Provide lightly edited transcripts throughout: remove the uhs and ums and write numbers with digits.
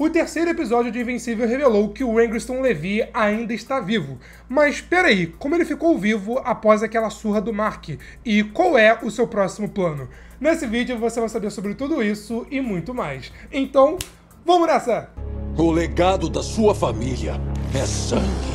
O terceiro episódio de Invencível revelou que o Angriston Levy ainda está vivo. Mas peraí, como ele ficou vivo após aquela surra do Mark? E qual é o seu próximo plano? Nesse vídeo você vai saber sobre tudo isso e muito mais. Então, vamos nessa! O legado da sua família é sangue.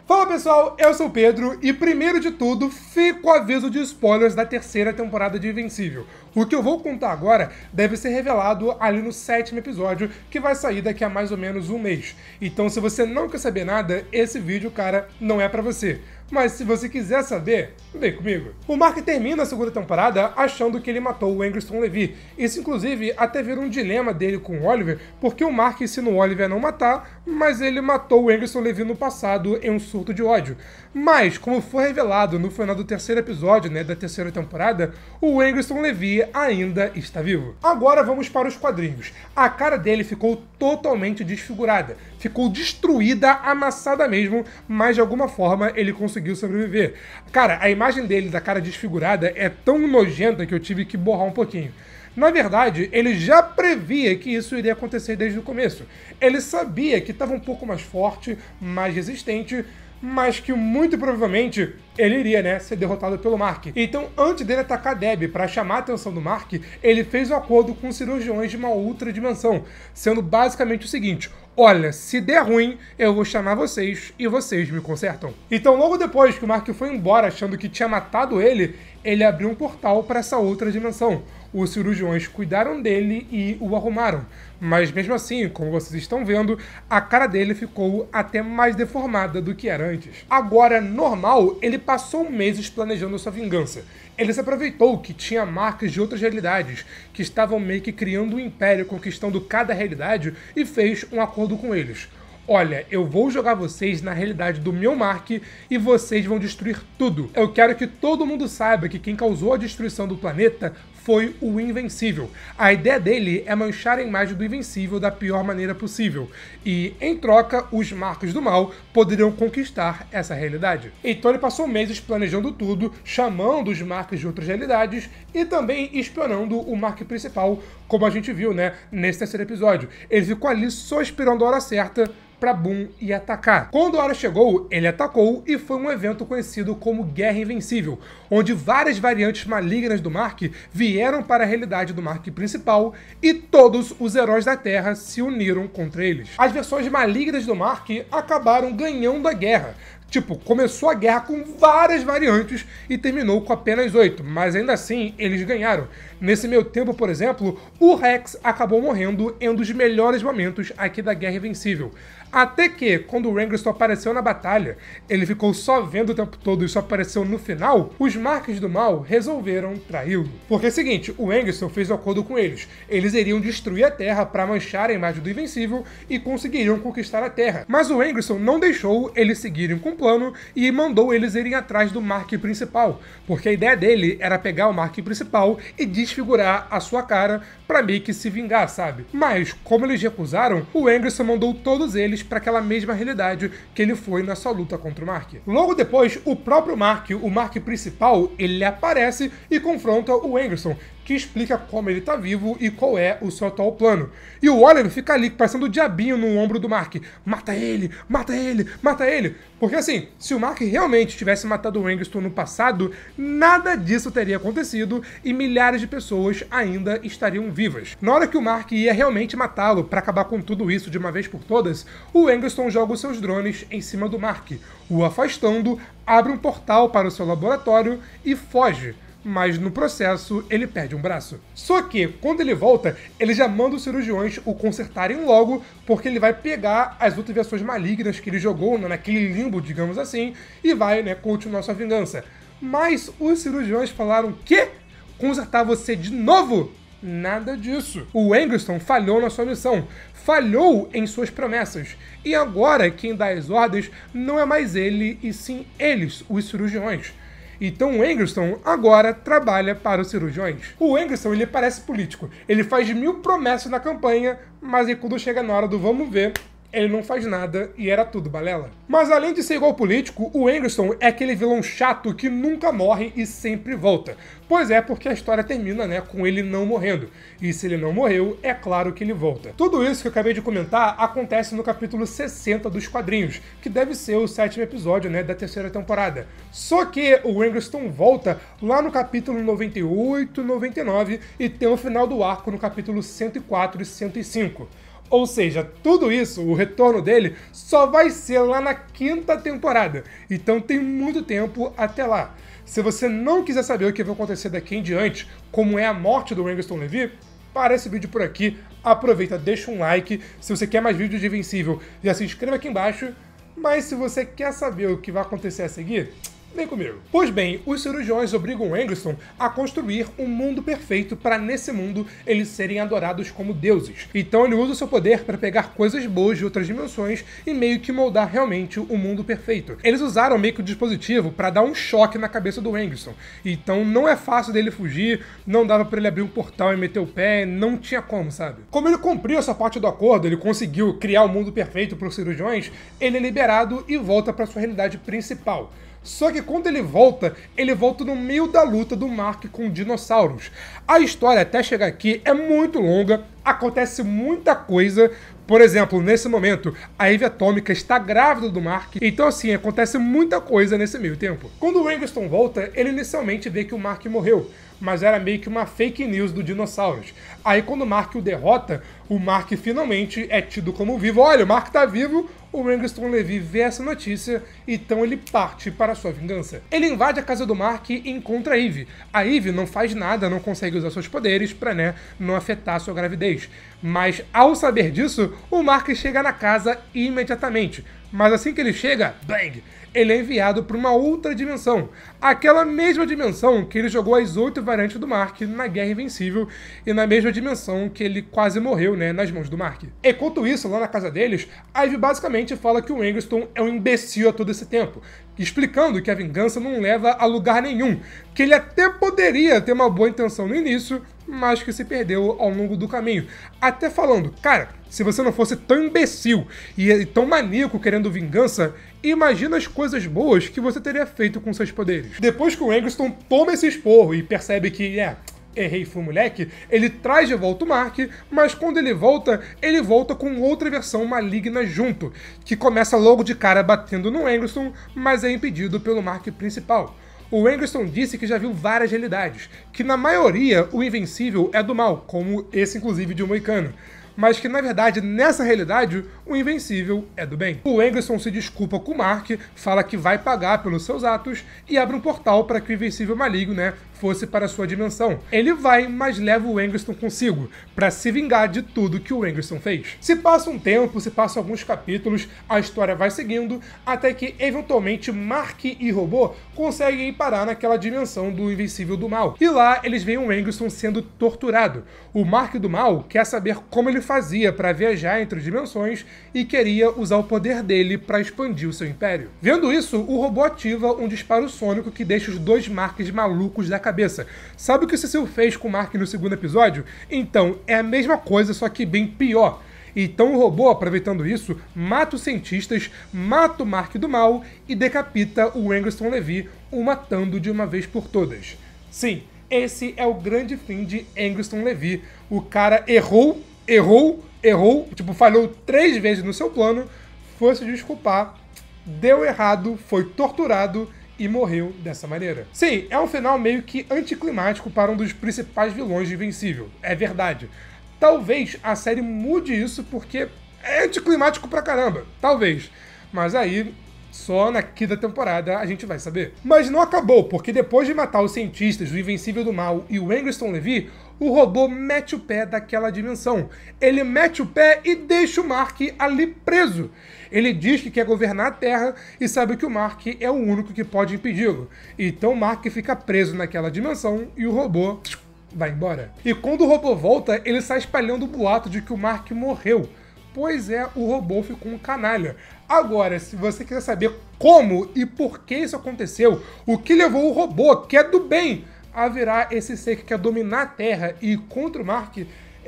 Fala pessoal, eu sou o Pedro e primeiro de tudo, fica o aviso de spoilers da terceira temporada de Invencível. O que eu vou contar agora deve ser revelado ali no 7º episódio, que vai sair daqui a mais ou menos um mês. Então se você não quer saber nada, esse vídeo, cara, não é pra você. Mas se você quiser saber, vem comigo. O Mark termina a segunda temporada achando que ele matou o Angriston Levy. Isso, inclusive, até vira um dilema dele com o Oliver, porque o Mark ensina o Oliver a não matar, mas ele matou o Angriston Levy no passado em um surto de ódio. Mas, como foi revelado no final do terceiro episódio, da terceira temporada, o Angriston Levy ainda está vivo. Agora vamos para os quadrinhos. A cara dele ficou totalmente desfigurada. Ficou destruída, amassada mesmo, mas de alguma forma ele conseguiu sobreviver. Cara, a imagem dele da cara desfigurada é tão nojenta que eu tive que borrar um pouquinho. Na verdade, ele já previa que isso iria acontecer desde o começo. Ele sabia que estava um pouco mais forte, mais resistente, mas que muito provavelmente ele iria, ser derrotado pelo Mark. Então, antes dele atacar Deb para chamar a atenção do Mark, ele fez um acordo com os cirurgiões de uma outra dimensão, sendo basicamente o seguinte: olha, se der ruim, eu vou chamar vocês e vocês me consertam. Então, logo depois que o Mark foi embora achando que tinha matado ele abriu um portal para essa outra dimensão. Os cirurgiões cuidaram dele e o arrumaram. Mas mesmo assim, como vocês estão vendo, a cara dele ficou até mais deformada do que era antes. Agora, normal, ele passou meses planejando sua vingança. Ele se aproveitou que tinha marcas de outras realidades, que estavam meio que criando um império, conquistando cada realidade, e fez um acordo com eles. Olha, eu vou jogar vocês na realidade do meu Mark e vocês vão destruir tudo. Eu quero que todo mundo saiba que quem causou a destruição do planeta foi o Invencível. A ideia dele é manchar a imagem do Invencível da pior maneira possível. E, em troca, os Marcos do Mal poderiam conquistar essa realidade. Então ele passou meses planejando tudo, chamando os Marcos de outras realidades e também espionando o Mark principal, como a gente viu, nesse terceiro episódio. Ele ficou ali só esperando a hora certa pra Boom e atacar. Quando a hora chegou, ele atacou e foi um evento conhecido como Guerra Invencível, onde várias variantes malignas do Mark vieram para a realidade do Mark principal e todos os heróis da Terra se uniram contra eles. As versões malignas do Mark acabaram ganhando a guerra. Começou a guerra com várias variantes e terminou com apenas 8, mas ainda assim eles ganharam. Nesse meio tempo, por exemplo, o Rex acabou morrendo em um dos melhores momentos aqui da Guerra Invencível. Até que, quando o Angriston apareceu na batalha, ele ficou só vendo o tempo todo e só apareceu no final, os Marcos do Mal resolveram traí-lo. Porque é o seguinte, o Angriston fez um acordo com eles. Eles iriam destruir a Terra para manchar a imagem do Invencível e conseguiriam conquistar a Terra. Mas o Angriston não deixou eles seguirem com o plano e mandou eles irem atrás do Mark principal. Porque a ideia dele era pegar o Mark principal e desfigurar a sua cara para meio que se vingar, sabe? Mas, como eles recusaram, o Angriston mandou todos eles para aquela mesma realidade que ele foi na sua luta contra o Mark. Logo depois, o próprio Mark, o Mark principal, ele aparece e confronta o Angriston, que explica como ele tá vivo e qual é o seu atual plano. E o Oliver fica ali, parecendo o diabinho no ombro do Mark. Mata ele, mata ele, mata ele. Porque assim, se o Mark realmente tivesse matado o Angriston no passado, nada disso teria acontecido e milhares de pessoas ainda estariam vivas. Na hora que o Mark ia realmente matá-lo para acabar com tudo isso de uma vez por todas, o Angriston joga os seus drones em cima do Mark, o afastando, abre um portal para o seu laboratório e foge. Mas no processo ele perde um braço. Só que, quando ele volta, ele já manda os cirurgiões o consertarem logo, porque ele vai pegar as outras versões malignas que ele jogou naquele limbo, digamos assim, e vai, continuar sua vingança. Mas os cirurgiões falaram: "Quê? Consertar você de novo?" Nada disso. O Angriston falhou na sua missão, falhou em suas promessas, e agora quem dá as ordens não é mais ele, e sim eles, os cirurgiões. Então o Angriston agora trabalha para os cirurgiões. O Angriston, ele parece político. Ele faz 1000 promessas na campanha, mas aí quando chega na hora do vamos ver, ele não faz nada e era tudo balela. Mas além de ser igual político, o Eccleston é aquele vilão chato que nunca morre e sempre volta. Pois é, porque a história termina, né, com ele não morrendo. E se ele não morreu, é claro que ele volta. Tudo isso que eu acabei de comentar acontece no capítulo 60 dos quadrinhos, que deve ser o 7º episódio, né, da terceira temporada. Só que o Eccleston volta lá no capítulo 98, 99 e tem o final do arco no capítulo 104 e 105. Ou seja, tudo isso, o retorno dele, só vai ser lá na 5ª temporada. Então tem muito tempo até lá. Se você não quiser saber o que vai acontecer daqui em diante, como é a morte do Eccleston Levy, para esse vídeo por aqui, aproveita, deixa um like. Se você quer mais vídeos de Invencível, já se inscreva aqui embaixo. Mas se você quer saber o que vai acontecer a seguir, vem comigo. Pois bem, os cirurgiões obrigam o Eccleston a construir um mundo perfeito para nesse mundo eles serem adorados como deuses. Então ele usa o seu poder para pegar coisas boas de outras dimensões e meio que moldar realmente o mundo perfeito. Eles usaram meio que o dispositivo para dar um choque na cabeça do Eccleston. Então não é fácil dele fugir, não dava para ele abrir um portal e meter o pé, não tinha como, sabe? Como ele cumpriu essa parte do acordo, ele conseguiu criar o mundo perfeito para os cirurgiões, ele é liberado e volta para sua realidade principal. Só que quando ele volta no meio da luta do Mark com dinossauros. A história até chegar aqui é muito longa, acontece muita coisa. Por exemplo, nesse momento, a Ivy Atômica está grávida do Mark, então assim, acontece muita coisa nesse meio tempo. Quando o Eccleston volta, ele inicialmente vê que o Mark morreu, mas era meio que uma fake news do dinossauros. Aí quando o Mark o derrota, o Mark finalmente é tido como vivo. Olha, o Mark tá vivo. O Eccleston Levy vê essa notícia, então ele parte para sua vingança. Ele invade a casa do Mark e encontra a Ivy. A Ivy não faz nada, não consegue usar seus poderes para, né, não afetar sua gravidez. Mas ao saber disso, o Mark chega na casa imediatamente. Mas assim que ele chega, bang! Ele é enviado para uma outra dimensão. Aquela mesma dimensão que ele jogou as 8 variantes do Mark na Guerra Invencível e na mesma dimensão que ele quase morreu, né, nas mãos do Mark. Enquanto isso, lá na casa deles, a Ivy basicamente fala que o Eccleston é um imbecil a todo esse tempo, explicando que a vingança não leva a lugar nenhum, que ele até poderia ter uma boa intenção no início, mas que se perdeu ao longo do caminho. Até falando, cara, se você não fosse tão imbecil e tão maníaco querendo vingança, imagina as coisas boas que você teria feito com seus poderes. Depois que o Eccleston toma esse esporro e percebe que, errei, fui moleque, ele traz de volta o Mark, mas quando ele volta com outra versão maligna junto, que começa logo de cara batendo no Eccleston, mas é impedido pelo Mark principal. O Eccleston disse que já viu várias realidades, que na maioria o Invencível é do mal, como esse inclusive de um Moicano, mas que na verdade nessa realidade o Invencível é do bem. O Eccleston se desculpa com o Mark, fala que vai pagar pelos seus atos e abre um portal para que o Invencível maligno, né, fosse para sua dimensão. Ele vai, mas leva o Eccleston consigo, para se vingar de tudo que o Eccleston fez. Se passa um tempo, se passam alguns capítulos, a história vai seguindo, até que eventualmente Mark e Robô conseguem parar naquela dimensão do Invencível do Mal. E lá eles veem o Eccleston sendo torturado. O Mark do Mal quer saber como ele fazia para viajar entre dimensões e queria usar o poder dele para expandir o seu império. Vendo isso, o Robô ativa um disparo sônico que deixa os dois Marks malucos da cabeça. Sabe o que o Cecil fez com o Mark no 2º episódio? Então, é a mesma coisa, só que bem pior. Então o Robô, aproveitando isso, mata os cientistas, mata o Mark do Mal e decapita o Eccleston Levy, o matando de uma vez por todas. Sim, esse é o grande fim de Eccleston Levy. O cara errou, tipo, falhou 3 vezes no seu plano, foi se desculpar, deu errado, foi torturado e morreu dessa maneira. Sim, é um final meio que anticlimático para um dos principais vilões de Invencível, é verdade. Talvez a série mude isso porque é anticlimático pra caramba, talvez. Mas aí, só na 5ª temporada a gente vai saber. Mas não acabou, porque depois de matar os cientistas, o Invencível do Mal e o Eccleston Levy, o Robô mete o pé daquela dimensão. Ele mete o pé e deixa o Mark ali preso. Ele diz que quer governar a Terra e sabe que o Mark é o único que pode impedi-lo. Então o Mark fica preso naquela dimensão e o Robô vai embora. E quando o Robô volta, ele sai espalhando o boato de que o Mark morreu. Pois é, o Robô ficou um canalha. Agora, se você quiser saber como e por que isso aconteceu, o que levou o Robô, que é do bem, a virar esse ser que quer dominar a Terra e ir contra o Mark,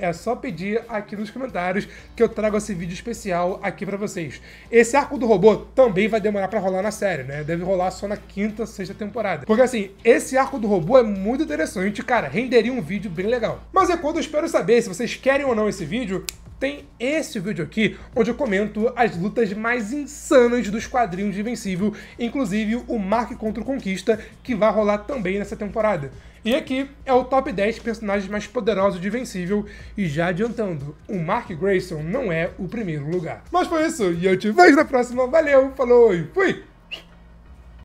é só pedir aqui nos comentários que eu trago esse vídeo especial aqui pra vocês. Esse arco do robô também vai demorar pra rolar na série, né? Deve rolar só na quinta, sexta temporada. Porque assim, esse arco do robô é muito interessante, cara, renderia um vídeo bem legal. Mas é quando eu espero saber se vocês querem ou não esse vídeo. Tem esse vídeo aqui, onde eu comento as lutas mais insanas dos quadrinhos de Invencível, inclusive o Mark contra o Conquista, que vai rolar também nessa temporada. E aqui é o top 10 personagens mais poderosos de Invencível, e já adiantando, o Mark Grayson não é o primeiro lugar. Mas foi isso, e eu te vejo na próxima, valeu, falou e fui!